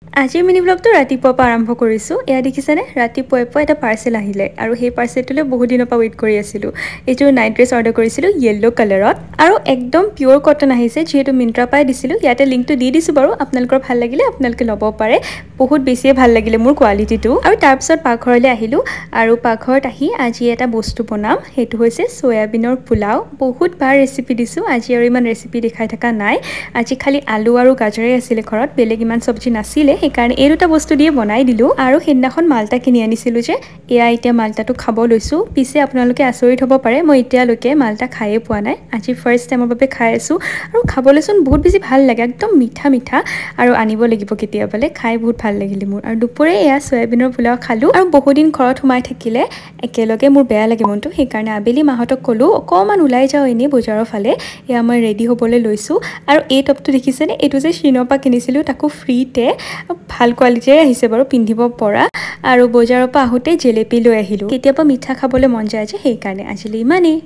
আজিৰ মিনি ব্লগটো ৰাতিপুৱাৰ পৰা আৰম্ভ কৰিছোঁ। এয়া দেখিছেনে, ৰাতিপুৱাই এটা পাৰ্চেল আহিলে আৰু সেই পাৰ্চেলটোলৈ বহুত দিনৰ পৰা ৱেইট কৰি আছিলোঁ। এইযোৰ নাইট ড্ৰেছ অৰ্ডাৰ কৰিছিলোঁ য়েল্ল' কালাৰত আৰু একদম পিয়'ৰ কটন আহিছে, যিহেতু মিন্ত্ৰাৰ পৰাই দিছিলোঁ। ইয়াতে লিংকটো দি দিছোঁ বাৰু, আপোনালোকৰ ভাল লাগিলে আপোনালোকে ল'ব পাৰে। বহুত বেছিয়ে ভাল লাগিলে মোৰ কোৱালিটিটো। আৰু তাৰপিছত পাকঘৰলৈ আহিলোঁ আৰু পাকঘৰত আহি আজি এটা বস্তু বনাম, সেইটো হৈছে চয়াবিনৰ পোলাও। বহুতবাৰ ৰেচিপি দিছোঁ, আজি আৰু ইমান ৰেচিপি দেখাই থকা নাই। আজি খালি আলু আৰু গাজৰে আছিলে ঘৰত, বেলেগ ইমান চব্জি নাছিলে, সেইকাৰণে এই দুটা বস্তু দিয়ে বনাই দিলোঁ। আৰু সেইদিনাখন মাল্টা কিনি আনিছিলোঁ যে, এয়া এতিয়া মাল্টাটো খাব লৈছোঁ। পিছে আপোনালোকে আচৰিত হ'ব পাৰে, মই এতিয়ালৈকে মাল্টা খায়ে পোৱা নাই, আজি ফাৰ্ষ্ট টাইমৰ বাবে খাই আছোঁ। আৰু খাবলৈচোন বহুত বেছি ভাল লাগে, একদম মিঠা মিঠা। আৰু আনিব লাগিব কেতিয়াবালে, খাই বহুত ভাল লাগিলে মোৰ। আৰু দুপৰীয়া এয়া চয়াবিনৰ পোলাও খালোঁ। আৰু বহুদিন ঘৰত সোমাই থাকিলে একেলগে মোৰ বেয়া লাগে মনটো, সেইকাৰণে আবেলি মাহঁতক ক'লোঁ অকণমান ওলাই যাওঁ এনেই বজাৰৰ ফালে। এয়া মই ৰেডি হ'বলৈ লৈছোঁ। আৰু এই টপটো দেখিছেনে, এইটো যে শ্বিনৰ পৰা কিনিছিলোঁ, তাকো ফ্ৰীতে। ভাল কোৱালিটিৰে আহিছে বাৰু, পিন্ধিব পৰা। আৰু বজাৰৰ পৰা আহোঁতে জেলেপি লৈ আহিলোঁ। কেতিয়াবা মিঠা খাবলৈ মন যায় যে, সেইকাৰণে আজিলৈ ইমানেই।